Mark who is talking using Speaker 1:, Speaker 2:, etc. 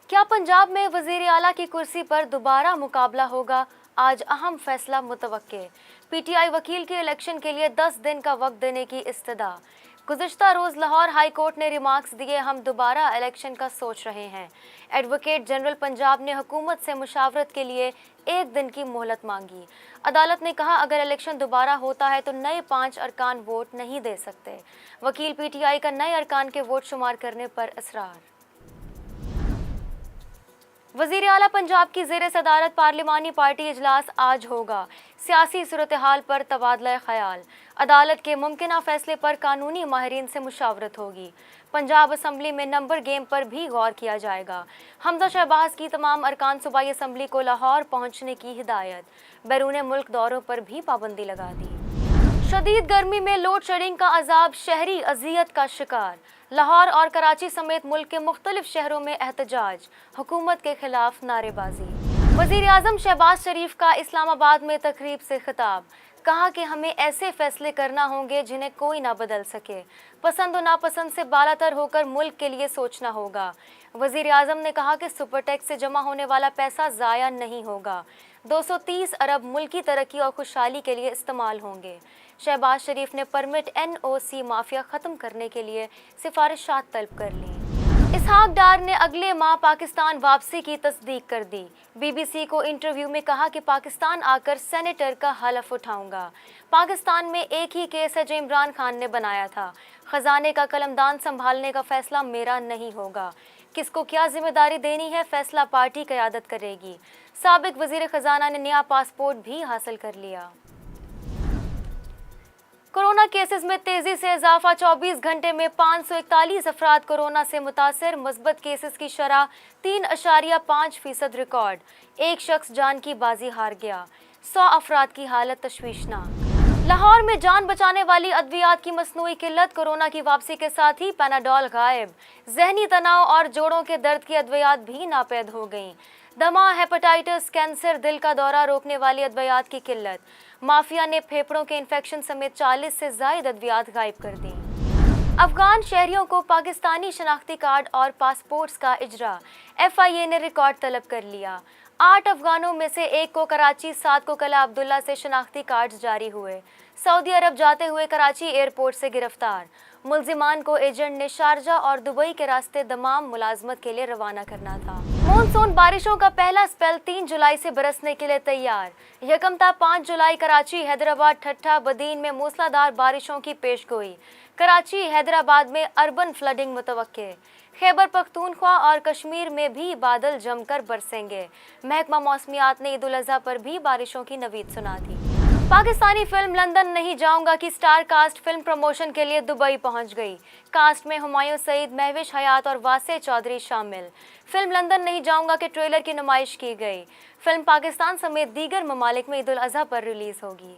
Speaker 1: क्या पंजाब में वजीर आला की कुर्सी पर दोबारा मुकाबला होगा? आज अहम फैसला मुतवक्के। पीटीआई वकील के इलेक्शन के लिए 10 दिन का वक्त देने की इस्तदा। गुज़िश्ता रोज़ लाहौर हाई कोर्ट ने रिमार्क्स दिए, हम दोबारा इलेक्शन का सोच रहे हैं। एडवोकेट जनरल पंजाब ने हुकूमत से मुशावरत के लिए 1 दिन की मोहलत मांगी। अदालत ने कहा, अगर इलेक्शन दोबारा होता है तो नए 5 अरकान वोट नहीं दे सकते। वकील पीटीआई का नए अरकान के वोट शुमार करने पर इसरार। वज़ीर आला पंजाब की ज़ेर सदारत पार्लिमानी पार्टी इजलास आज होगा। सियासी सूरत हाल पर तबादला ख्याल। अदालत के मुमकिना फैसले पर कानूनी माहिरीन से मुशावरत होगी। पंजाब असम्बली में नंबर गेम पर भी गौर किया जाएगा। हमजा शहबाज की तमाम अरकान सूबाई असम्बली को लाहौर पहुंचने की हिदायत। बैरून मुल्क दौरों पर भी पाबंदी लगा दी। शदीद गर्मी में लोड शेडिंग का अजाब, शहरी अजियत का शिकार। लाहौर और कराची समेत मुल्क के मुख्तलिफ शहरों में एहतजाज, हुकूमत के खिलाफ नारेबाजी। वज़ीर आज़म शहबाज शरीफ का इस्लामाबाद में तकरीब से खिताब। कहा कि हमें ऐसे फैसले करना होंगे जिन्हें कोई ना बदल सके। पसंद और नापसंद से बालातर होकर मुल्क के लिए सोचना होगा। वज़ीर आज़म ने कहा कि सुपर टैक्स से जमा होने वाला पैसा ज़ाया नहीं होगा। 230 अरब मुल्की तरक्की और खुशहाली के लिए इस्तेमाल होंगे। शहबाज शरीफ ने परमिट एनओसी माफिया ख़त्म करने के लिए सिफारिशात तलब कर ली। इसहाक डार ने अगले माह पाकिस्तान वापसी की तस्दीक कर दी। बीबीसी को इंटरव्यू में कहा कि पाकिस्तान आकर सेनेटर का हलफ उठाऊंगा। पाकिस्तान में एक ही केस है जो इमरान खान ने बनाया था। खजाने का कलमदान संभालने का फैसला मेरा नहीं होगा। किसको क्या जिम्मेदारी देनी है, फैसला पार्टी क़यादत करेगी। साबिक वज़ीर खजाना ने नया पासपोर्ट भी हासिल कर लिया। कोरोना केसेस में तेजी से इजाफा, 24 घंटे में 541 अफराद कोरोना से मुतासर। मुस्बत केसेस की शरह 3.5% रिकॉर्ड। एक शख्स जान की बाजी हार गया। 100 अफराद की हालत तशवीशनाक। लाहौर में जान बचाने वाली अद्वियात की मसनूई किल्लत। कोरोना की वापसी के साथ ही पैनाडोल गायब। जहनी तनाव और जोड़ों के दर्द की अद्वियात भी नापैद हो गईं। दमा, हेपेटाइटिस, कैंसर, दिल का दौरा रोकने वाली अद्वियात की किल्लत। माफिया ने फेफड़ों के इन्फेक्शन समेत 40 से ज़ायद अद्वियात गायब कर दी। अफगान शहरियों को पाकिस्तानी शनाख्ती कार्ड और पासपोर्ट्स का इजरा। FIA ने रिकॉर्ड तलब कर लिया। 8 अफगानों में से 1 को कराची, 7 को कला अब्दुल्ला से शनाख्ती कार्ड जारी हुए। सऊदी अरब जाते हुए कराची एयरपोर्ट से गिरफ्तार। मुलजिमान को एजेंट ने शारजा और दुबई के रास्ते दमाम मुलाजमत के लिए रवाना करना था। मॉनसून बारिशों का पहला स्पेल 3 जुलाई से बरसने के लिए तैयार। यकमता 5 जुलाई कराची, हैदराबाद, ठट्ठा, बदीन में मूसलाधार बारिशों की पेशगोई। कराची, हैदराबाद में अर्बन फ्लडिंग मुतवक्के। खैबर पख्तूनख्वा और कश्मीर में भी बादल जमकर बरसेंगे। महकमा मौसमियात ने ईद उल अज़हा पर भी बारिशों की नवीद सुना दी। पाकिस्तानी फिल्म लंदन नहीं जाऊंगा की स्टार कास्ट फिल्म प्रमोशन के लिए दुबई पहुंच गई। कास्ट में हुमायूं सईद, महविश हयात और वासे चौधरी शामिल। फिल्म लंदन नहीं जाऊंगा के ट्रेलर की नुमाइश की गई। फिल्म पाकिस्तान समेत दीगर ममालिक में ईद उल अज़हा पर रिलीज होगी।